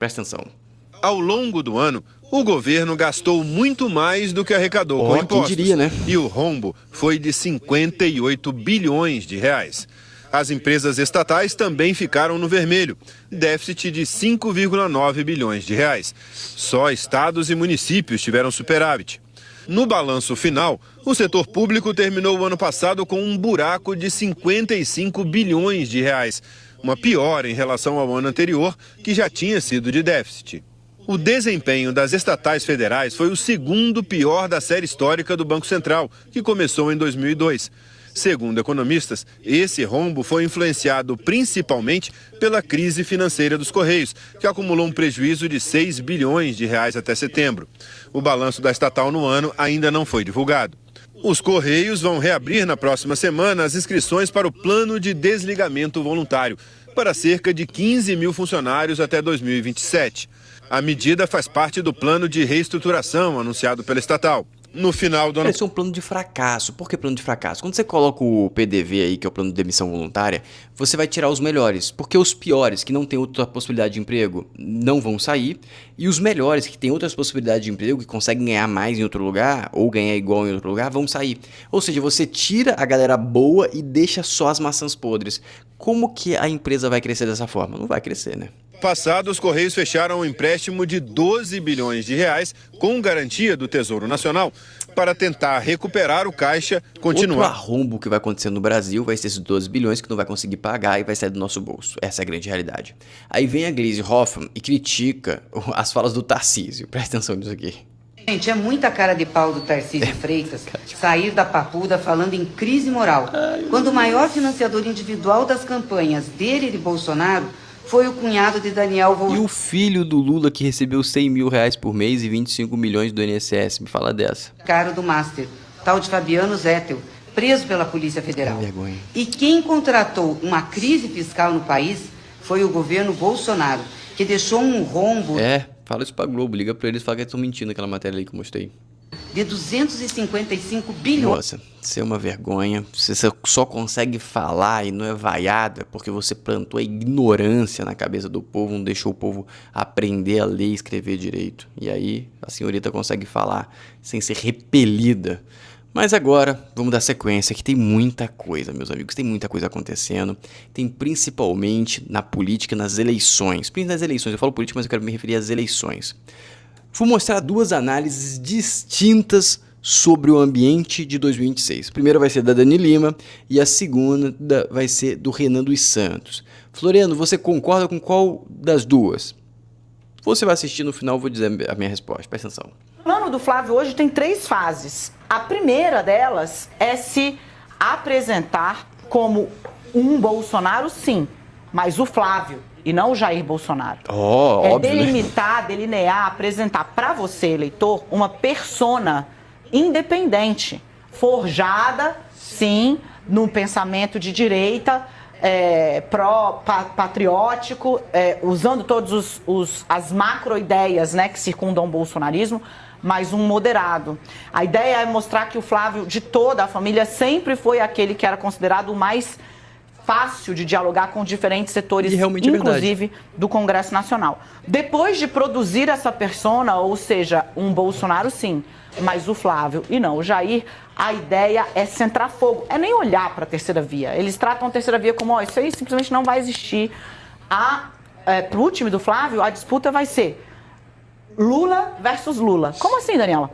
Presta atenção. Ao longo do ano, o governo gastou muito mais do que arrecadou com impostos. Quem diria, né? E o rombo foi de 58 bilhões de reais. As empresas estatais também ficaram no vermelho, déficit de 5,9 bilhões de reais. Só estados e municípios tiveram superávit. No balanço final, o setor público terminou o ano passado com um buraco de 55 bilhões de reais, uma piora em relação ao ano anterior, que já tinha sido de déficit. O desempenho das estatais federais foi o segundo pior da série histórica do Banco Central, que começou em 2002. Segundo economistas, esse rombo foi influenciado principalmente pela crise financeira dos Correios, que acumulou um prejuízo de 6 bilhões de reais até setembro. O balanço da estatal no ano ainda não foi divulgado. Os Correios vão reabrir na próxima semana as inscrições para o plano de desligamento voluntário, para cerca de 15 mil funcionários até 2027. A medida faz parte do plano de reestruturação anunciado pela estatal. No final do ano... Esse é um plano de fracasso. Por que plano de fracasso? Quando você coloca o PDV aí, que é o plano de demissão voluntária, você vai tirar os melhores, porque os piores, que não têm outra possibilidade de emprego, não vão sair, e os melhores, que têm outras possibilidades de emprego, que conseguem ganhar mais em outro lugar, ou ganhar igual em outro lugar, vão sair. Ou seja, você tira a galera boa e deixa só as maçãs podres. Como que a empresa vai crescer dessa forma? Não vai crescer, né? Passado, os Correios fecharam um empréstimo de 12 bilhões de reais com garantia do Tesouro Nacional para tentar recuperar o caixa, continuar. Outro arrombo que vai acontecer no Brasil vai ser esses 12 bilhões que não vai conseguir pagar e vai sair do nosso bolso. Essa é a grande realidade. Aí vem a Gleisi Hoffmann e critica as falas do Tarcísio. Presta atenção nisso aqui. Gente, é muita cara de pau do Tarcísio Freitas sair da papuda falando em crise moral, quando o maior financiador individual das campanhas dele e de Bolsonaro foi o cunhado de Daniel E o filho do Lula que recebeu 100 mil reais por mês e 25 milhões do INSS. Me fala dessa. Caro do Master, tal de Fabiano Zettel, preso pela Polícia Federal. Que vergonha. E quem contratou uma crise fiscal no país foi o governo Bolsonaro, que deixou um rombo Fala isso pra Globo, liga pra eles e fala que eles estão mentindo naquela matéria ali que eu mostrei. de 255 bilhões. Nossa, isso é uma vergonha. Você só consegue falar e não é vaiada porque você plantou a ignorância na cabeça do povo, não deixou o povo aprender a ler e escrever direito. E aí a senhorita consegue falar sem ser repelida. Mas agora, vamos dar sequência, que tem muita coisa, meus amigos, tem muita coisa acontecendo. Tem principalmente na política, nas eleições. Principalmente nas eleições, eu falo política, mas eu quero me referir às eleições. Vou mostrar duas análises distintas sobre o ambiente de 2026. A primeira vai ser da Dani Lima e a segunda vai ser do Renan dos Santos. Floriano, você concorda com qual das duas? Você vai assistir no final, eu vou dizer a minha resposta. Presta atenção. O plano do Flávio hoje tem 3 fases. A primeira delas é se apresentar como um Bolsonaro, sim, mas o Flávio e não o Jair Bolsonaro. Óbvio, delimitar, delinear, apresentar para você, eleitor, uma persona independente, forjada, sim, num pensamento de direita, pró-patriótico, usando todas as macro-ideias, né, que circundam o bolsonarismo, mas um moderado. A ideia é mostrar que o Flávio, de toda a família, sempre foi aquele que era considerado o mais fácil de dialogar com diferentes setores, inclusive do Congresso Nacional. Depois de produzir essa persona, ou seja, um Bolsonaro sim, mas o Flávio e não o Jair, a ideia é centrar fogo, é nem olhar para a terceira via. Eles tratam a terceira via como, isso aí simplesmente não vai existir. Para o time do Flávio, a disputa vai ser Lula versus Lula. Como assim, Daniela?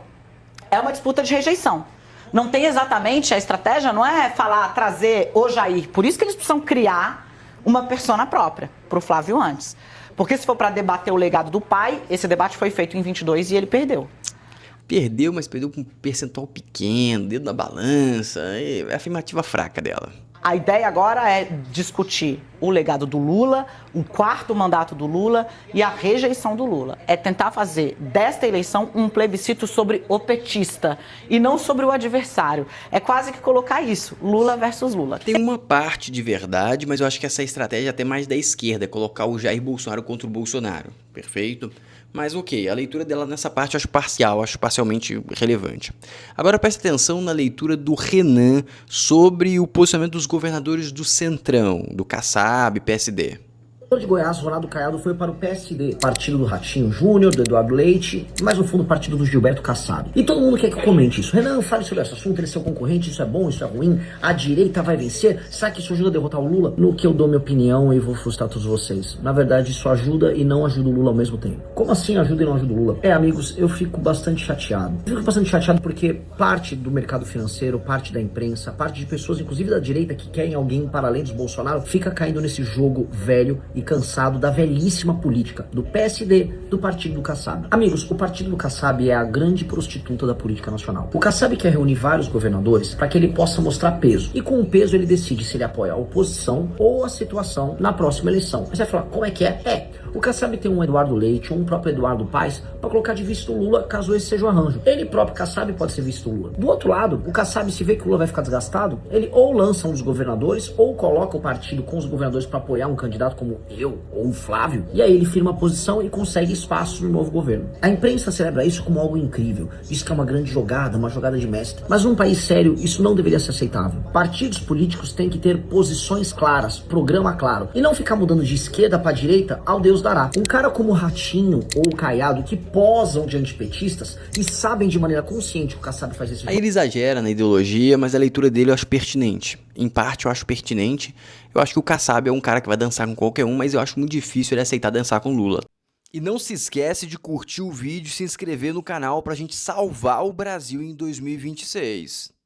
É uma disputa de rejeição. Não tem exatamente, a estratégia não é trazer o Jair. Por isso que eles precisam criar uma persona própria para o Flávio antes. Porque se for para debater o legado do pai, esse debate foi feito em 22 e ele perdeu. Perdeu, mas perdeu com um percentual pequeno, dedo na balança, é a afirmativa fraca dela. A ideia agora é discutir o legado do Lula, o 4º mandato do Lula e a rejeição do Lula. É tentar fazer desta eleição um plebiscito sobre o petista e não sobre o adversário. É quase que colocar isso, Lula versus Lula. Tem uma parte de verdade, mas eu acho que essa estratégia é até mais da esquerda, é colocar o Jair Bolsonaro contra o Bolsonaro, perfeito? Mas ok, a leitura dela nessa parte eu acho parcial, acho parcialmente relevante. Agora presta atenção na leitura do Renan sobre o posicionamento dos governadores do Centrão, do Kassab, PSD. O de Goiás, Ronaldo Caiado, foi para o PSD, partido do Ratinho Júnior, do Eduardo Leite, mas no fundo o partido do Gilberto Kassab. E todo mundo quer que eu comente isso. Renan, fale sobre esse assunto, ele é seu concorrente, isso é bom, isso é ruim, a direita vai vencer, será que isso ajuda a derrotar o Lula? No que eu dou minha opinião e vou frustrar todos vocês. Na verdade, isso ajuda e não ajuda o Lula ao mesmo tempo. Como assim ajuda e não ajuda o Lula? Amigos, eu fico bastante chateado. Eu fico bastante chateado porque parte do mercado financeiro, parte da imprensa, parte de pessoas, inclusive da direita, que querem alguém para além dos Bolsonaro, fica caindo nesse jogo velho e cansado da velhíssima política do PSD, do partido do Kassab. Amigos, o partido do Kassab é a grande prostituta da política nacional. O Kassab quer reunir vários governadores para que ele possa mostrar peso. E com o peso ele decide se ele apoia a oposição ou a situação na próxima eleição. Mas você vai falar, como é que é? O Kassab tem um Eduardo Leite, um próprio Eduardo Paes, para colocar de vice do Lula, caso esse seja o arranjo. Ele próprio, Kassab, pode ser vice do Lula. Do outro lado, o Kassab, se vê que o Lula vai ficar desgastado, ele ou lança um dos governadores, ou coloca o partido com os governadores para apoiar um candidato como eu, ou o Flávio, e aí ele firma a posição e consegue espaço no novo governo. A imprensa celebra isso como algo incrível, diz que é uma grande jogada, uma jogada de mestre. Mas num país sério, isso não deveria ser aceitável. Partidos políticos têm que ter posições claras, programa claro, e não ficar mudando de esquerda para direita ao Deus dará. Um cara como o Ratinho ou o Caiado, que posam de antipetistas e sabem de maneira consciente que o Kassab faz esse jogo. Aí ele exagera na ideologia, mas a leitura dele eu acho pertinente. Em parte eu acho pertinente. Eu acho que o Kassab é um cara que vai dançar com qualquer um, mas eu acho muito difícil ele aceitar dançar com Lula. E não se esquece de curtir o vídeo e se inscrever no canal pra gente salvar o Brasil em 2026.